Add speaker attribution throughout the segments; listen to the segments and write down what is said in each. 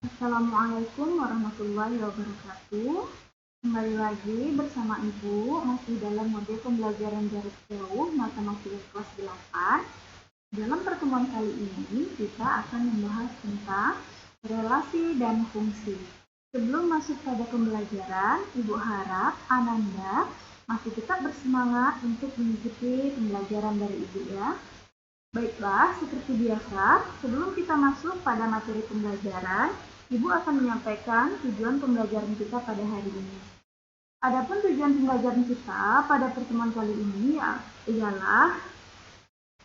Speaker 1: Assalamualaikum warahmatullahi wabarakatuh. Kembali lagi bersama Ibu masih dalam modul pembelajaran jarak jauh matematika kelas 8. Dalam pertemuan kali ini kita akan membahas tentang relasi dan fungsi. Sebelum masuk pada pembelajaran, Ibu harap Ananda masih tetap bersemangat untuk mengikuti pembelajaran dari Ibu ya. Baiklah, seperti biasa, sebelum kita masuk pada materi pembelajaran, Ibu akan menyampaikan tujuan pembelajaran kita pada hari ini. Adapun tujuan pembelajaran kita pada pertemuan kali ini ialah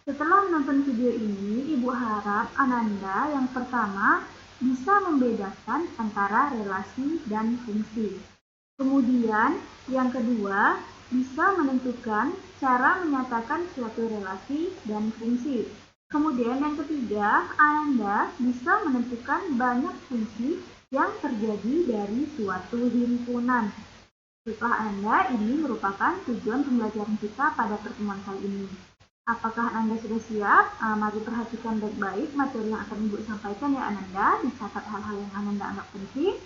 Speaker 1: setelah menonton video ini, Ibu harap Ananda yang pertama bisa membedakan antara relasi dan fungsi. Kemudian, yang kedua, bisa menentukan cara menyatakan suatu relasi dan fungsi. Kemudian yang ketiga, Anda bisa menentukan banyak fungsi yang terjadi dari suatu himpunan. Setelah Anda, ini merupakan tujuan pembelajaran kita pada pertemuan kali ini. Apakah Anda sudah siap? Mari perhatikan baik-baik materi yang akan Ibu sampaikan ya Ananda, dicatat hal-hal yang Ananda anggap penting.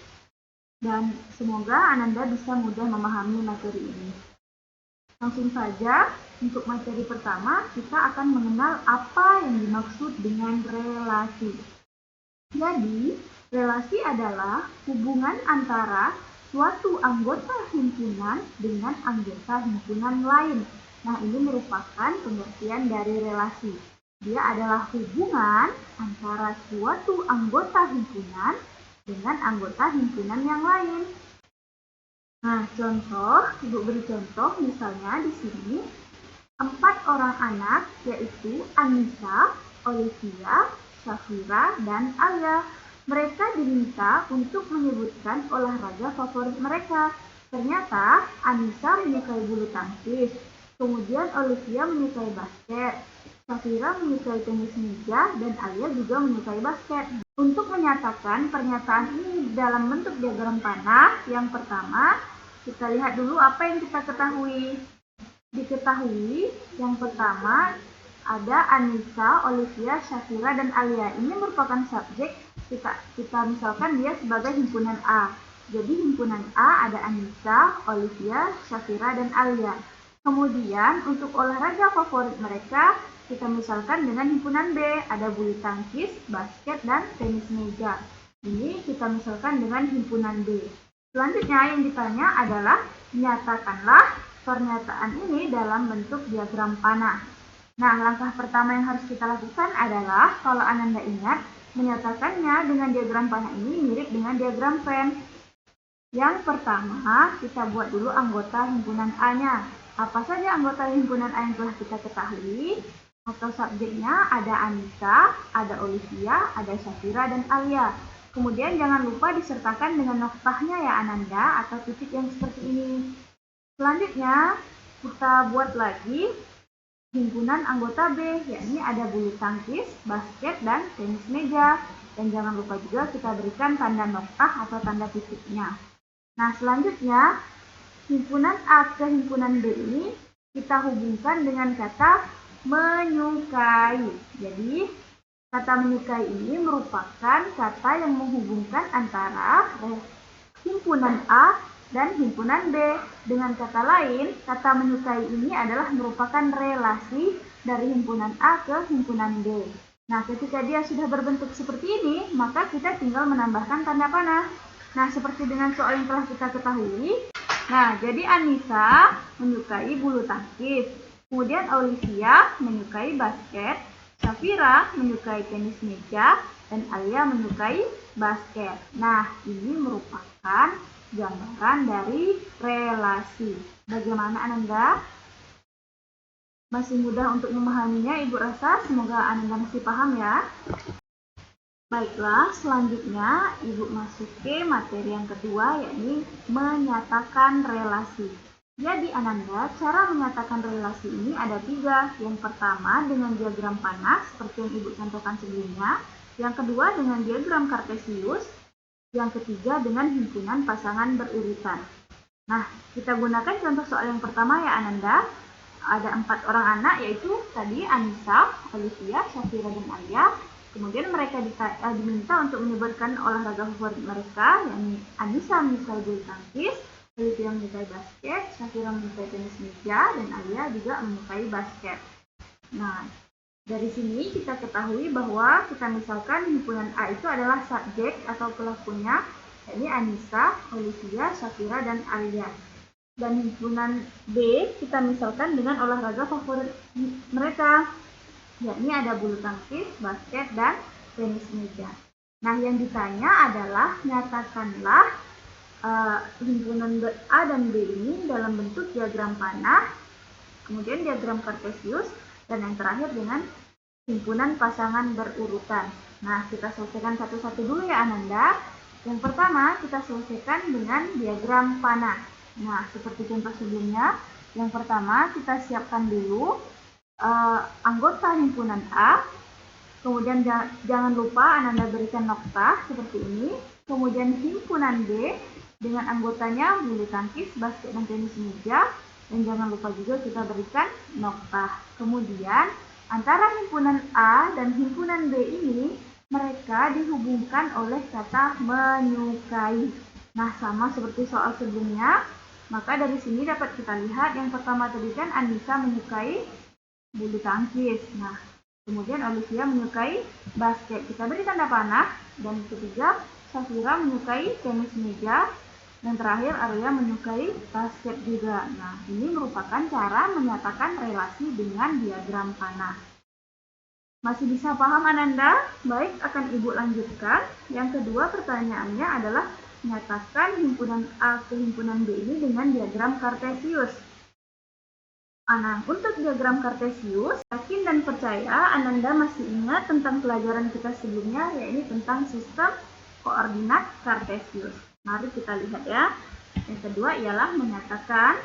Speaker 1: Dan semoga Ananda bisa mudah memahami materi ini. Langsung saja, untuk materi pertama, kita akan mengenal apa yang dimaksud dengan relasi. Jadi, relasi adalah hubungan antara suatu anggota himpunan dengan anggota himpunan lain. Nah, ini merupakan pengertian dari relasi. Dia adalah hubungan antara suatu anggota himpunan dengan anggota himpunan yang lain. Nah, contoh, Ibu beri contoh misalnya di sini 4 orang anak yaitu Anissa, Olivia, Shafira, dan Alia. Mereka diminta untuk menyebutkan olahraga favorit mereka. Ternyata Anissa menyukai bulu tangkis, kemudian Olivia menyukai basket, Shafira menyukai tenis meja, dan Alia juga menyukai basket. Untuk menyatakan pernyataan ini dalam bentuk diagram panah, yang pertama, kita lihat dulu apa yang kita ketahui. Diketahui, yang pertama, ada Anissa, Olivia, Shafira, dan Alia. Ini merupakan subjek, kita misalkan dia sebagai himpunan A. Jadi himpunan A ada Anissa, Olivia, Shafira, dan Alia. Kemudian untuk olahraga favorit mereka, kita misalkan dengan himpunan B, ada bulu tangkis, basket, dan tenis meja. Ini kita misalkan dengan himpunan B. Selanjutnya yang ditanya adalah, nyatakanlah pernyataan ini dalam bentuk diagram panah. Nah, langkah pertama yang harus kita lakukan adalah, kalau Ananda ingat, menyatakannya dengan diagram panah ini mirip dengan diagram pen. Yang pertama, kita buat dulu anggota himpunan A-nya. Apa saja anggota himpunan A yang telah kita ketahui? Atau subjeknya ada Anissa, ada Olivia, ada Shafira, dan Alia. Kemudian jangan lupa disertakan dengan noktahnya ya Ananda, atau titik yang seperti ini. Selanjutnya, kita buat lagi himpunan anggota B, yakni ada bulu tangkis, basket, dan tenis meja. Dan jangan lupa juga kita berikan tanda noktah atau tanda titiknya. Nah, selanjutnya, himpunan A ke himpunan B ini kita hubungkan dengan kata menyukai. Jadi, kata menyukai ini merupakan kata yang menghubungkan antara himpunan A dan himpunan B. Dengan kata lain, kata menyukai ini adalah merupakan relasi dari himpunan A ke himpunan B. Nah, ketika dia sudah berbentuk seperti ini, maka kita tinggal menambahkan tanda panah. Nah, seperti dengan soal yang telah kita ketahui, nah, jadi Anissa menyukai bulu tangkis, kemudian Olivia menyukai basket, Shafira menyukai tenis meja, dan Alia menyukai basket. Nah, ini merupakan gambaran dari relasi. Bagaimana Ananda? Masih mudah untuk memahaminya, Ibu rasa? Semoga Ananda masih paham ya. Baiklah, selanjutnya Ibu masuk ke materi yang kedua, yakni menyatakan relasi. Jadi Ananda, cara menyatakan relasi ini ada 3. Yang pertama dengan diagram panah, seperti yang Ibu contohkan sebelumnya. Yang kedua dengan diagram kartesius. Yang ketiga dengan himpunan pasangan berurutan. Nah, kita gunakan contoh soal yang pertama ya Ananda. Ada 4 orang anak, yaitu tadi Anissa, Olivia, Shafira, dan Alia. Kemudian mereka diminta untuk menyebutkan olahraga favorit mereka, yakni Anissa menyukai bulu tangkis, Olivia menyukai basket, Shakira menyukai tenis meja, dan Alia juga menyukai basket. Nah, dari sini kita ketahui bahwa kita misalkan himpunan A itu adalah subjek atau pelakunya, yakni Anissa, Olivia, Shakira, dan Alia. Dan himpunan B kita misalkan dengan olahraga favorit mereka, yakni ada bulu tangkis, basket, dan tenis meja. Nah, yang ditanya adalah nyatakanlah himpunan A dan B ini dalam bentuk diagram panah, kemudian diagram kartesius, dan yang terakhir dengan himpunan pasangan berurutan. Nah, kita selesaikan satu-satu dulu ya Ananda. Yang pertama kita selesaikan dengan diagram panah. Nah, seperti contoh sebelumnya, yang pertama kita siapkan dulu anggota himpunan A, kemudian jangan lupa Ananda berikan nokta seperti ini, kemudian himpunan B dengan anggotanya bulu tangkis, basket, dan tenis meja, dan jangan lupa juga kita berikan nokta. Kemudian antara himpunan A dan himpunan B ini mereka dihubungkan oleh kata menyukai. Nah, sama seperti soal sebelumnya, maka dari sini dapat kita lihat yang pertama tadi kan Anissa menyukai bulu tangkis. Nah, kemudian Olivia menyukai basket. Kita beri tanda panah. Dan ketiga, Shakira menyukai tenis meja. Dan terakhir, Alia menyukai basket juga. Nah, ini merupakan cara menyatakan relasi dengan diagram panah. Masih bisa paham Ananda? Baik, akan Ibu lanjutkan. Yang kedua pertanyaannya adalah nyatakan himpunan A ke himpunan B ini dengan diagram kartesius. Nah, untuk diagram kartesius, yakin dan percaya Ananda masih ingat tentang pelajaran kita sebelumnya, yaitu tentang sistem koordinat kartesius. Mari kita lihat ya. Yang kedua ialah menyatakan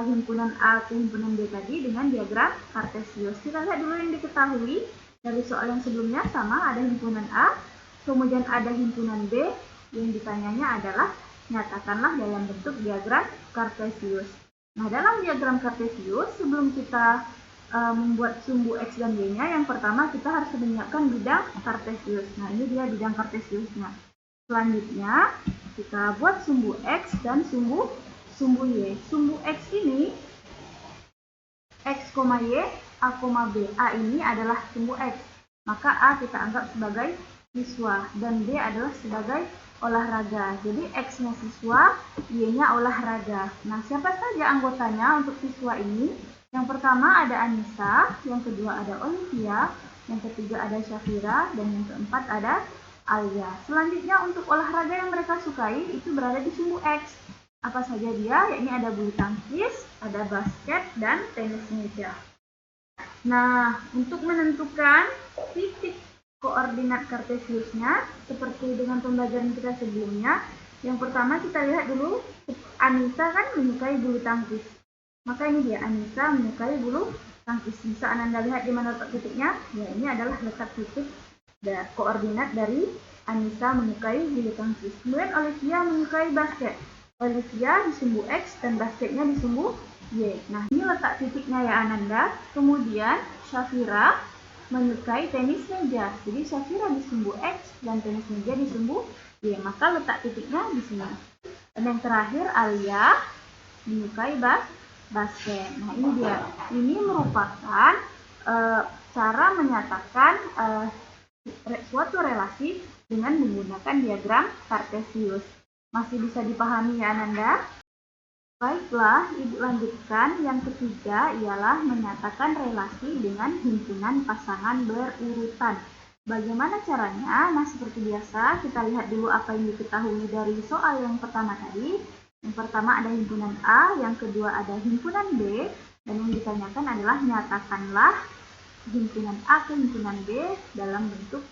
Speaker 1: himpunan A ke himpunan B tadi dengan diagram kartesius. Kita lihat dulu yang diketahui dari soal yang sebelumnya, sama ada himpunan A, kemudian ada himpunan B, yang ditanyanya adalah nyatakanlah dalam bentuk diagram kartesius. Nah, dalam diagram kartesius, sebelum kita membuat sumbu X dan Y-nya, yang pertama kita harus menyiapkan bidang kartesius. Nah, ini dia bidang kartesiusnya. Selanjutnya, kita buat sumbu X dan sumbu Y. Sumbu X ini, X, Y, A, B. A ini adalah sumbu X. Maka A kita anggap sebagai siswa, dan B adalah sebagai olahraga. Jadi X-nya siswa, Y-nya olahraga. Nah, siapa saja anggotanya untuk siswa ini? Yang pertama ada Anissa, yang kedua ada Olivia, yang ketiga ada Shakira, dan yang keempat ada Alia. Selanjutnya untuk olahraga yang mereka sukai itu berada di sumbu X. Apa saja dia? Yakni ada bulu tangkis, ada basket, dan tenis meja. Nah, untuk menentukan titik koordinat kartesiusnya, seperti dengan pembelajaran kita sebelumnya, yang pertama kita lihat dulu, Anissa kan menyukai bulu tangkis. Maka ini dia, Anissa menyukai bulu tangkis. Bisa Ananda lihat di mana letak titiknya? Ya, ini adalah letak titik koordinat dari Anissa menyukai bulu tangkis. Kemudian Olivia menyukai basket. Olivia di sumbu X dan basketnya di sumbu Y. Nah, ini letak titiknya ya Ananda. Kemudian Shakira menyukai tenis meja. Jadi Shakira di sumbu X dan tenis meja di sumbu Y. Maka letak titiknya di sini. Dan yang terakhir Alia menyukai basket. Nah, ini dia. Ini merupakan cara menyatakan suatu relasi dengan menggunakan diagram kartesius. Masih bisa dipahami ya Ananda? Baiklah, Ibu lanjutkan. Yang ketiga ialah menyatakan relasi dengan himpunan pasangan berurutan. Bagaimana caranya? Nah, seperti biasa, kita lihat dulu apa yang diketahui dari soal yang pertama tadi. Yang pertama ada himpunan A, yang kedua ada himpunan B, dan yang ditanyakan adalah nyatakanlah himpunan A ke himpunan B dalam bentuk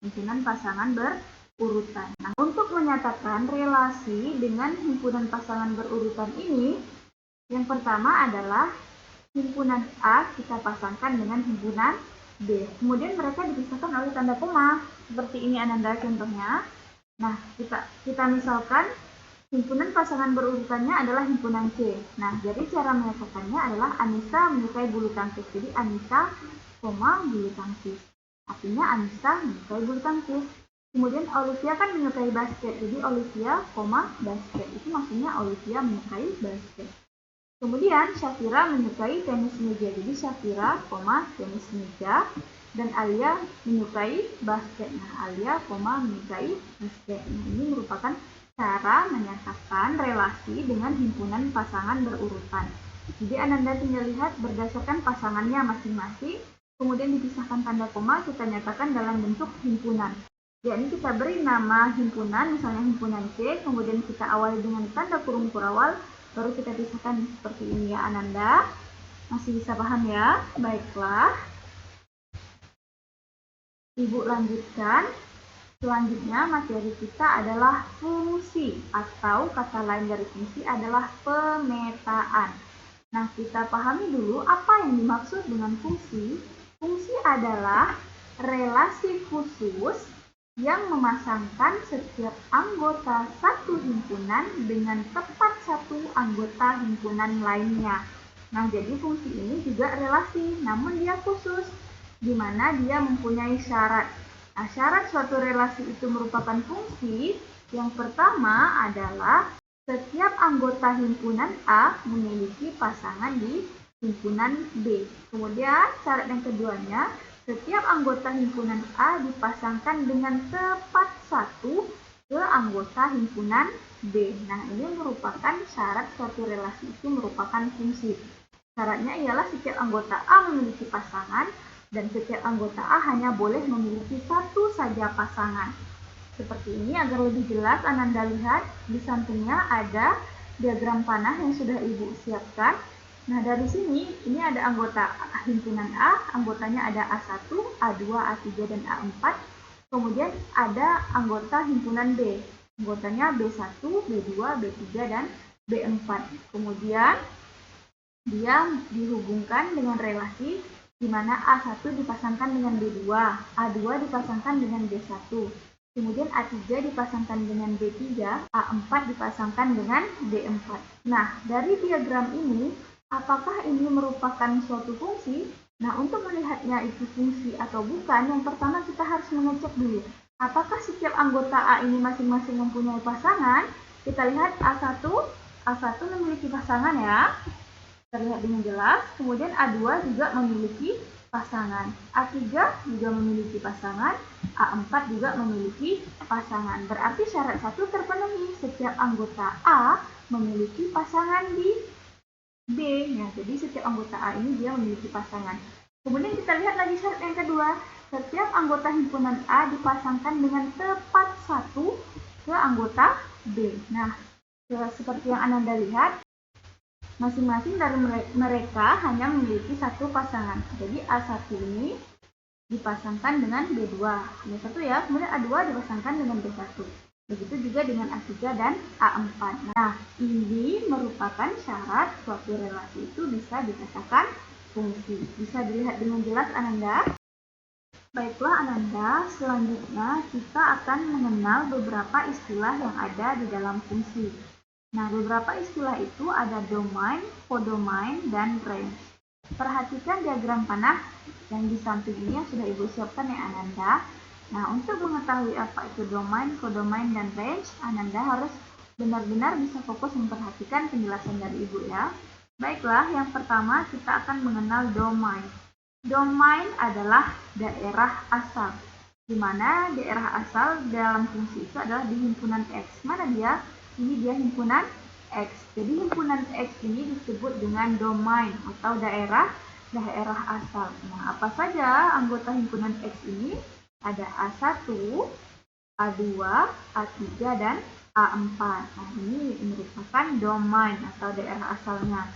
Speaker 1: himpunan pasangan berurutan. Nah, untuk menyatakan relasi dengan himpunan pasangan berurutan ini, yang pertama adalah himpunan A kita pasangkan dengan himpunan B. Kemudian mereka dipisahkan oleh tanda koma. Seperti ini Ananda contohnya. Nah, kita misalkan himpunan pasangan berurutannya adalah himpunan C. Nah, jadi cara menyatakannya adalah Anissa menyukai bulu tangkis. Jadi Anissa, bulu tangkis. Artinya Anissa menyukai bulu tangkis. Kemudian Olivia kan menyukai basket, jadi Olivia, basket. Itu maksudnya Olivia menyukai basket. Kemudian Syafira menyukai tenis meja, jadi Syafira, tenis meja. Dan Alia menyukai basket. Nah, Alia, menyukai basket. Nah, ini merupakan cara menyatakan relasi dengan himpunan pasangan berurutan. Jadi Ananda tinggal lihat berdasarkan pasangannya masing-masing, kemudian dipisahkan tanda koma, kita nyatakan dalam bentuk himpunan. Jadi kita beri nama himpunan, misalnya himpunan C, kemudian kita awali dengan tanda kurung kurawal, baru kita pisahkan seperti ini ya Ananda. Masih bisa paham ya? Baiklah. Ibu lanjutkan. Selanjutnya materi kita adalah fungsi, atau kata lain dari fungsi adalah pemetaan. Nah, kita pahami dulu apa yang dimaksud dengan fungsi. Fungsi adalah relasi khusus yang memasangkan setiap anggota satu himpunan dengan tepat satu anggota himpunan lainnya. Nah, jadi fungsi ini juga relasi, namun dia khusus, di mana dia mempunyai syarat. Nah, syarat suatu relasi itu merupakan fungsi. Yang pertama adalah setiap anggota himpunan A memiliki pasangan di himpunan B. Kemudian syarat yang keduanya, setiap anggota himpunan A dipasangkan dengan tepat satu ke anggota himpunan B. Nah, ini merupakan syarat suatu relasi itu merupakan fungsi. Syaratnya ialah setiap anggota A memiliki pasangan dan setiap anggota A hanya boleh memiliki satu saja pasangan. Seperti ini, agar lebih jelas Ananda lihat di sampingnya ada diagram panah yang sudah Ibu siapkan. Nah, dari sini ini ada anggota himpunan A, anggotanya ada A1, A2, A3, dan A4. Kemudian ada anggota himpunan B, anggotanya B1, B2, B3, dan B4. Kemudian dia dihubungkan dengan relasi di mana A1 dipasangkan dengan B2, A2 dipasangkan dengan B1, kemudian A3 dipasangkan dengan B3, A4 dipasangkan dengan B4. Nah, dari diagram ini, apakah ini merupakan suatu fungsi? Nah, untuk melihatnya itu fungsi atau bukan, yang pertama kita harus mengecek dulu. Apakah setiap anggota A ini masing-masing mempunyai pasangan? Kita lihat A1 memiliki pasangan ya. Terlihat dengan jelas. Kemudian A2 juga memiliki pasangan, A3 juga memiliki pasangan, A4 juga memiliki pasangan. Berarti syarat satu terpenuhi, setiap anggota A memiliki pasangan di B. Nah, jadi setiap anggota A ini dia memiliki pasangan. Kemudian kita lihat lagi syarat yang kedua, setiap anggota himpunan A dipasangkan dengan tepat satu ke anggota B. Nah, seperti yang Ananda lihat, masing-masing dari mereka hanya memiliki satu pasangan. Jadi A1 ini dipasangkan dengan B2. B1 ya, kemudian A2 dipasangkan dengan B1. Begitu juga dengan A3 dan A4. Nah, ini merupakan syarat suatu relasi itu bisa dikatakan fungsi. Bisa dilihat dengan jelas Ananda? Baiklah Ananda, selanjutnya kita akan mengenal beberapa istilah yang ada di dalam fungsi. Nah, beberapa istilah itu ada domain, codomain, dan range. Perhatikan diagram panah yang di samping ini yang sudah Ibu siapkan ya Ananda. Nah, untuk mengetahui apa itu domain, codomain, dan range, Ananda harus benar-benar bisa fokus memperhatikan penjelasan dari Ibu ya. Baiklah, yang pertama kita akan mengenal domain. Domain adalah daerah asal, di mana daerah asal dalam fungsi itu adalah di himpunan X. Mana dia? Ini dia himpunan X. Jadi himpunan X ini disebut dengan domain atau daerah asal. Nah, apa saja anggota himpunan X ini? Ada A1, A2, A3, dan A4. Nah, ini merupakan domain atau daerah asalnya.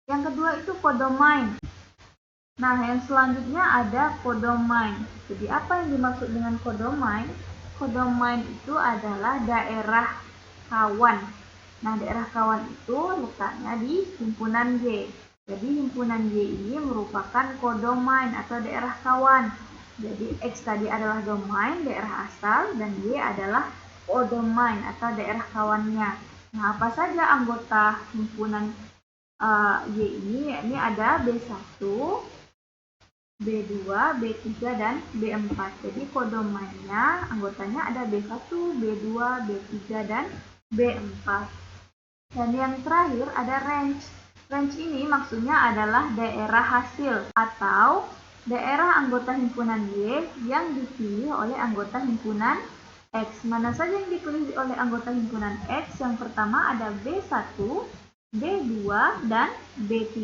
Speaker 1: Yang kedua itu codomain. Nah, yang selanjutnya ada codomain. Jadi apa yang dimaksud dengan codomain? Codomain itu adalah daerah kawan. Nah, daerah kawan itu letaknya di himpunan Y. Jadi himpunan Y ini merupakan codomain atau daerah kawan. Jadi X tadi adalah domain, daerah asal, dan Y adalah codomain atau daerah kawannya. Nah, apa saja anggota himpunan Y ini? Ini ada B1, B2, B3, dan B4. Jadi kodomannya, anggotanya ada B1, B2, B3, dan B4. Dan yang terakhir ada range. Range ini maksudnya adalah daerah hasil atau daerah anggota himpunan Y yang dipilih oleh anggota himpunan X. Mana saja yang dipilih oleh anggota himpunan X? Yang pertama ada B1, B2, dan B3.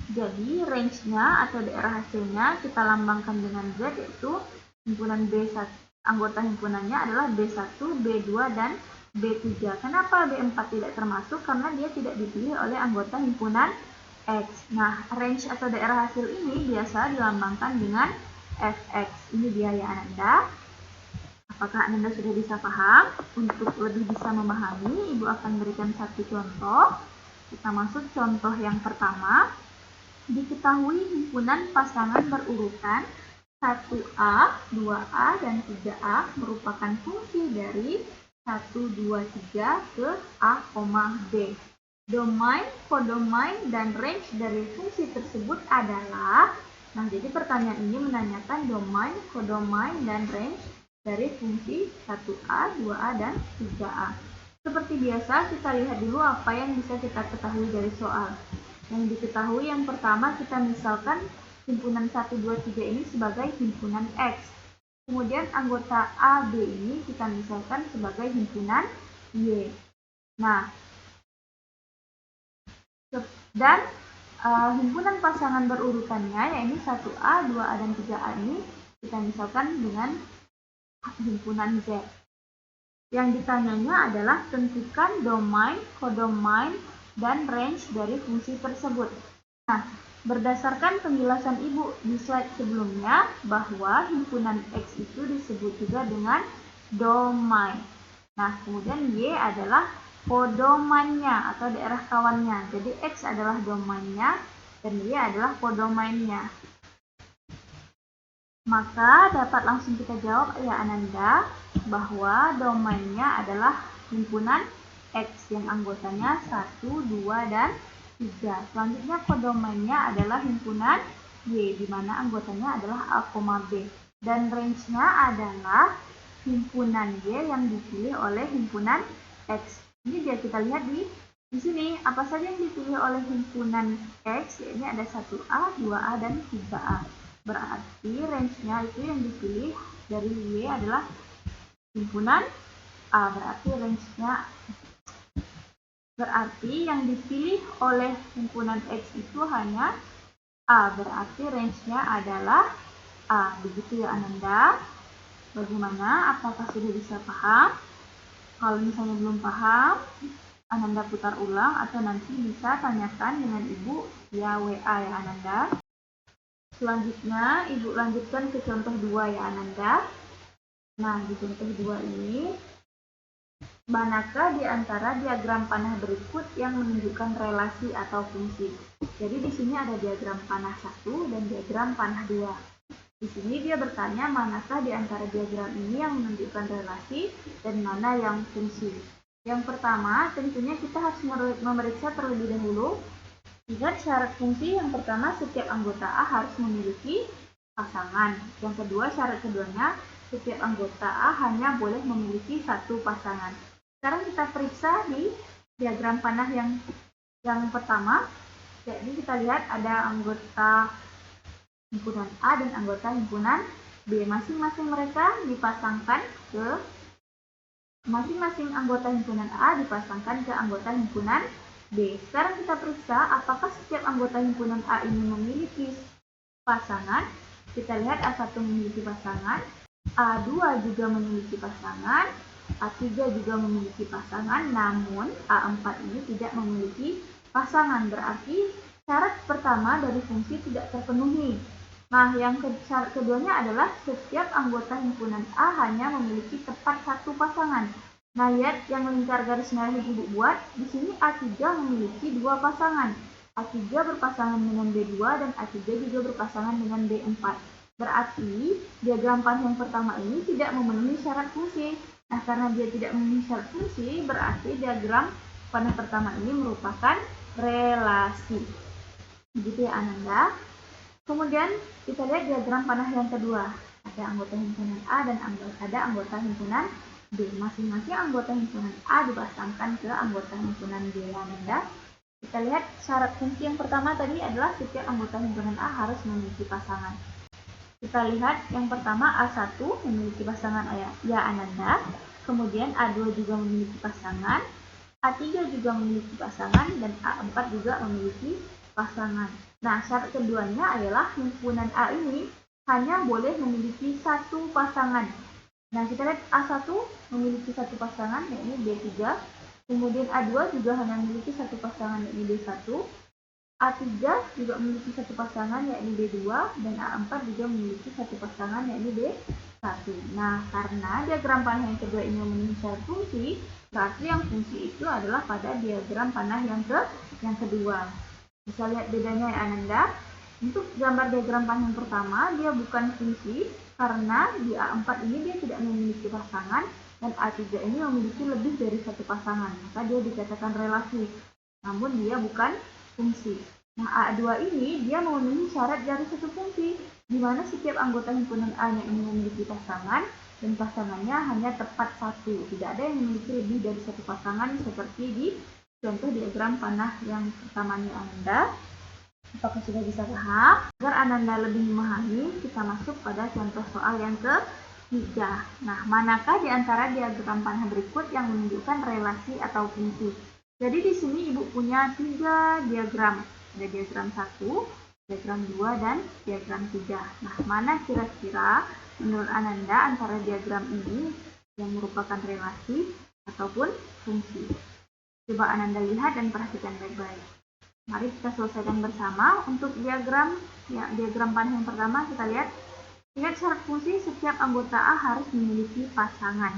Speaker 1: Jadi range-nya atau daerah hasilnya kita lambangkan dengan Z, yaitu himpunan B1. Anggota himpunannya adalah B1, B2, dan B3. Kenapa B4 tidak termasuk? Karena dia tidak dipilih oleh anggota himpunan X. Nah, range atau daerah hasil ini biasa dilambangkan dengan Fx. Ini dia ya Ananda. Apakah Ananda sudah bisa paham? Untuk lebih bisa memahami, Ibu akan berikan satu contoh. Kita masuk contoh yang pertama. Diketahui himpunan pasangan berurutan 1A, 2A, dan 3A merupakan fungsi dari 1, 2, 3 ke A, B. Domain, kodomain, dan range dari fungsi tersebut adalah. Nah, jadi pertanyaan ini menanyakan domain, kodomain, dan range dari fungsi 1A, 2A, dan 3A. Seperti biasa, kita lihat dulu apa yang bisa kita ketahui dari soal. Yang diketahui yang pertama, kita misalkan himpunan 1, 2, 3 ini sebagai himpunan X. Kemudian anggota A, B ini kita misalkan sebagai himpunan Y. Nah, dan himpunan pasangan berurutannya, yaitu 1A, 2A, dan 3A ini kita misalkan dengan himpunan Z. Yang ditanyanya adalah tentukan domain, kodomain, dan range dari fungsi tersebut. Nah, berdasarkan penjelasan Ibu di slide sebelumnya, bahwa himpunan X itu disebut juga dengan domain. Nah, kemudian Y adalah kodomainnya atau daerah kawannya. Jadi X adalah domainnya dan Y adalah kodomainnya. Maka dapat langsung kita jawab ya Ananda, bahwa domainnya adalah himpunan X yang anggotanya 1, 2, dan 3. Selanjutnya kodomainnya adalah himpunan Y, di mana anggotanya adalah A, B. Dan range-nya adalah himpunan Y yang dipilih oleh himpunan X. Ini dia kita lihat di sini, apa saja yang dipilih oleh himpunan X, yaitu ada 1A, 2A, dan 3A. Berarti range-nya itu yang dipilih dari Y adalah himpunan A. Berarti yang dipilih oleh himpunan X itu hanya A. Berarti range-nya adalah A. Begitu ya Ananda. Bagaimana? Apakah sudah bisa paham? Kalau misalnya belum paham, Ananda putar ulang atau nanti bisa tanyakan dengan Ibu via WA ya Ananda. Selanjutnya, Ibu lanjutkan ke contoh 2 ya Ananda. Nah, di contoh 2 ini, manakah di antara diagram panah berikut yang menunjukkan relasi atau fungsi? Jadi di sini ada diagram panah 1 dan diagram panah 2. Di sini dia bertanya manakah di antara diagram ini yang menunjukkan relasi dan mana yang fungsi. Yang pertama, tentunya kita harus memeriksa terlebih dahulu. Lihat syarat fungsi. Yang pertama, setiap anggota A harus memiliki pasangan. Yang kedua, syarat keduanya, setiap anggota A hanya boleh memiliki satu pasangan. Sekarang kita periksa di diagram panah yang pertama. Jadi kita lihat ada anggota himpunan A dan anggota himpunan B. Masing-masing mereka dipasangkan ke masing-masing anggota himpunan A dipasangkan ke anggota himpunan B. Sekarang kita periksa apakah setiap anggota himpunan A ini memiliki pasangan. Kita lihat A1 memiliki pasangan, A2 juga memiliki pasangan, A3 juga memiliki pasangan, namun A4 ini tidak memiliki pasangan. Berarti syarat pertama dari fungsi tidak terpenuhi. Nah, yang syarat keduanya adalah setiap anggota himpunan A hanya memiliki tepat satu pasangan. Nah, lihat yang lingkar garis merah yang Ibu buat. Di sini A3 memiliki dua pasangan. A3 berpasangan dengan B2 dan A3 juga berpasangan dengan B4. Berarti diagram panah yang pertama ini tidak memenuhi syarat fungsi. Nah, karena dia tidak memenuhi syarat fungsi, berarti diagram panah pertama ini merupakan relasi. Begitu ya Ananda. Kemudian kita lihat diagram panah yang kedua. Ada anggota himpunan A dan ada anggota himpunan B. Masing-masing anggota himpunan A dipasangkan ke anggota himpunan B. Ananda, kita lihat syarat fungsi yang pertama tadi adalah setiap anggota himpunan A harus memiliki pasangan. Kita lihat yang pertama A1 memiliki pasangan ya Ananda, kemudian A2 juga memiliki pasangan, A3 juga memiliki pasangan, dan A4 juga memiliki pasangan. Nah, syarat keduanya adalah himpunan A ini hanya boleh memiliki satu pasangan. Nah, kita lihat A1 memiliki satu pasangan, yakni B3. Kemudian A2 juga hanya memiliki satu pasangan, yakni B1. A3 juga memiliki satu pasangan, yakni B2. Dan A4 juga memiliki satu pasangan, yakni B1. Nah, karena diagram panah yang kedua ini memenuhi syarat fungsi, berarti yang fungsi itu adalah pada diagram panah yang kedua. Bisa lihat bedanya ya Ananda. Untuk gambar diagram panah yang pertama, dia bukan fungsi karena di A4 ini dia tidak memiliki pasangan dan A3 ini memiliki lebih dari satu pasangan. Maka dia dikatakan relasi, namun dia bukan fungsi. Nah, A2 ini dia memenuhi syarat dari satu fungsi, di mana setiap anggota himpunan A-nya ini memiliki pasangan dan pasangannya hanya tepat satu. Tidak ada yang memiliki lebih dari satu pasangan seperti di contoh diagram panah yang pertama ini Ananda. Apakah sudah bisa paham? Agar Ananda lebih memahami, kita masuk pada contoh soal yang ketiga. Nah, manakah di antara diagram panah berikut yang menunjukkan relasi atau fungsi? Jadi di sini Ibu punya 3 diagram. Ada diagram 1, diagram 2, dan diagram 3. Nah, mana kira-kira menurut Ananda antara diagram ini yang merupakan relasi ataupun fungsi? Coba Ananda lihat dan perhatikan baik-baik. Mari kita selesaikan bersama. Untuk diagram panah yang pertama kita lihat syarat fungsi setiap anggota A harus memiliki pasangan.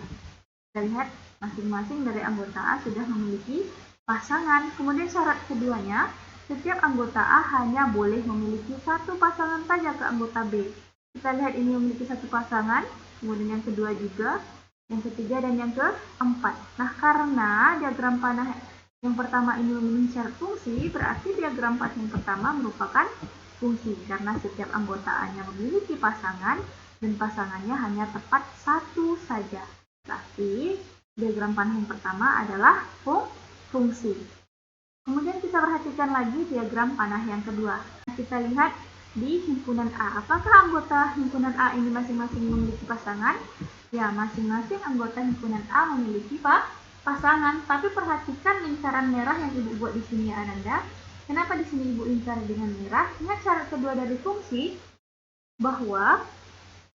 Speaker 1: Kita lihat masing-masing dari anggota A sudah memiliki pasangan. Kemudian syarat keduanya, setiap anggota A hanya boleh memiliki satu pasangan saja ke anggota B. Kita lihat ini memiliki satu pasangan, kemudian yang kedua juga, yang ketiga, dan yang keempat. Nah, karena diagram panah yang pertama ini memenuhi syarat fungsi, berarti diagram panah yang pertama merupakan fungsi karena setiap anggota A-nya memiliki pasangan dan pasangannya hanya tepat satu saja. Berarti diagram panah yang pertama adalah fungsi. Kemudian kita perhatikan lagi diagram panah yang kedua. Kita lihat di himpunan A. Apakah anggota himpunan A ini masing-masing memiliki pasangan? Ya, masing-masing anggota himpunan A memiliki pasangan, tapi perhatikan lingkaran merah yang Ibu buat di sini ya Ananda. Kenapa di sini Ibu lingkar dengan merah? Ingat syarat kedua dari fungsi bahwa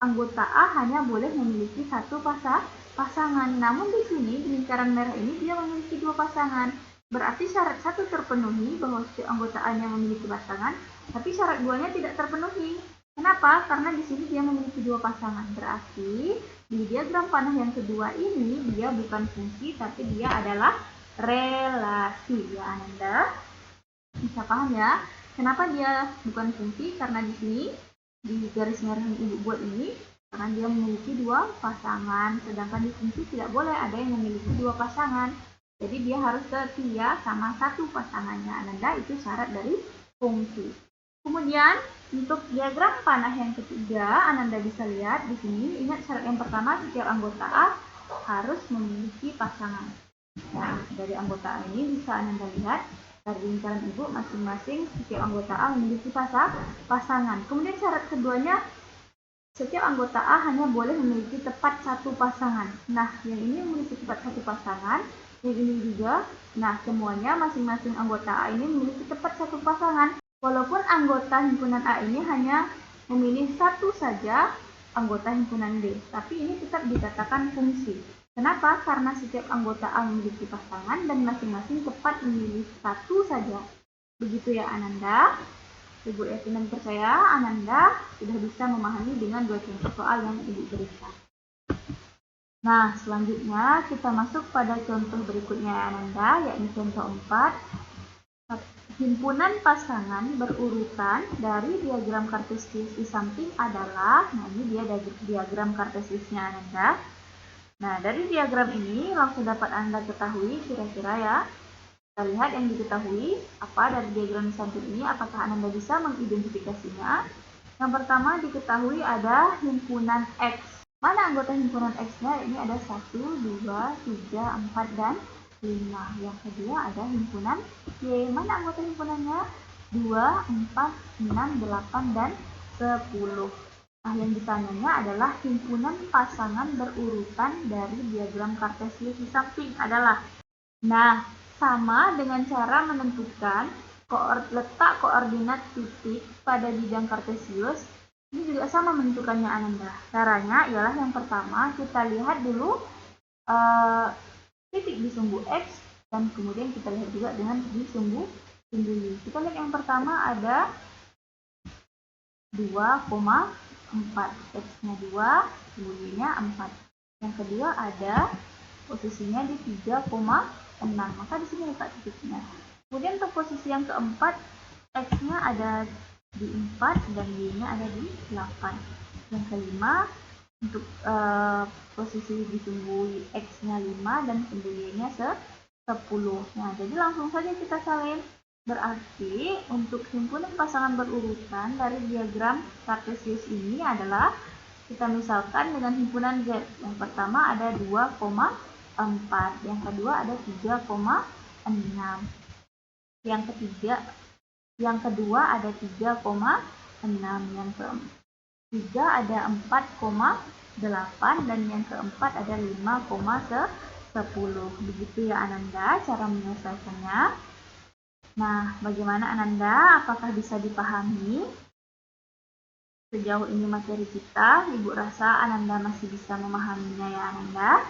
Speaker 1: anggota A hanya boleh memiliki satu pasangan. Namun di sini lingkaran merah ini dia memiliki dua pasangan. Berarti syarat satu terpenuhi bahwa setiap anggota A-nya memiliki pasangan, tapi syarat duanya tidak terpenuhi. Kenapa? Karena di sini dia memiliki dua pasangan. Berarti di diagram panah yang kedua ini dia bukan fungsi tapi dia adalah relasi ya Ananda. Bisa paham ya? Kenapa dia bukan fungsi? Karena di sini di garis merah yang Ibu buat ini karena dia memiliki dua pasangan, sedangkan di fungsi tidak boleh ada yang memiliki dua pasangan. Jadi dia harus setia sama satu pasangannya Ananda, itu syarat dari fungsi. Kemudian untuk diagram panah yang ketiga, Ananda bisa lihat di sini. Ingat syarat yang pertama, setiap anggota A harus memiliki pasangan. Nah, dari anggota A ini bisa Ananda lihat dari lingkaran Ibu masing-masing setiap anggota A memiliki pasangan. Kemudian syarat keduanya, setiap anggota A hanya boleh memiliki tepat satu pasangan. Nah, yang ini memiliki tepat satu pasangan, yang ini juga. Nah, semuanya masing-masing anggota A ini memiliki tepat satu pasangan. Walaupun anggota himpunan A ini hanya memilih satu saja anggota himpunan B, tapi ini tetap dikatakan fungsi. Kenapa? Karena setiap anggota A memiliki pasangan dan masing-masing tepat memilih satu saja. Begitu ya Ananda. Ibu yakin dan percaya Ananda sudah bisa memahami dengan dua contoh soal yang Ibu berikan. Nah, selanjutnya kita masuk pada contoh berikutnya Ananda, yakni contoh 4. Himpunan pasangan berurutan dari diagram kartesius di samping adalah, nah ini dia diagram kartesiusnya Ananda. Nah, dari diagram ini langsung dapat Anda ketahui kira-kira ya. Kita lihat yang diketahui apa dari diagram di samping ini, apakah Anda bisa mengidentifikasinya? Yang pertama diketahui ada himpunan X. Mana anggota himpunan X-nya? Ini ada 1, 2, 3, 4, dan 5. Yang kedua ada himpunan Y. Mana anggota himpunannya? 2, 4, 6, 8, dan 10. Nah, yang ditanyanya adalah himpunan pasangan berurutan dari diagram Kartesius di samping adalah. Nah, sama dengan cara menentukan letak koordinat titik pada bidang Kartesius, ini juga sama menentukannya Ananda. Caranya ialah yang pertama kita lihat dulu titik di sumbu X dan kemudian kita lihat juga dengan di sumbu Y. Kita lihat yang pertama ada 2,4, X-nya 2, Y-nya 4. Yang kedua ada posisinya di 3,6, maka di sini letak titiknya. Kemudian untuk posisi yang keempat, X-nya ada di 4 dan Y-nya ada di 8. Yang kelima, untuk posisi di sumbu X-nya 5 dan sumbu Y-nya 10. Nah, jadi langsung saja kita salin. Berarti untuk himpunan pasangan berurutan dari diagram Kartesius ini adalah, kita misalkan dengan himpunan Z. Yang pertama ada 2,4, yang kedua ada 3,6. Yang kedua ada 3,6, yang ketiga ada 4,8, dan yang keempat ada 5,10. Begitu ya Ananda cara menyelesaikannya. Nah, bagaimana Ananda? Apakah bisa dipahami? Sejauh ini materi kita, Ibu rasa Ananda masih bisa memahaminya ya Ananda?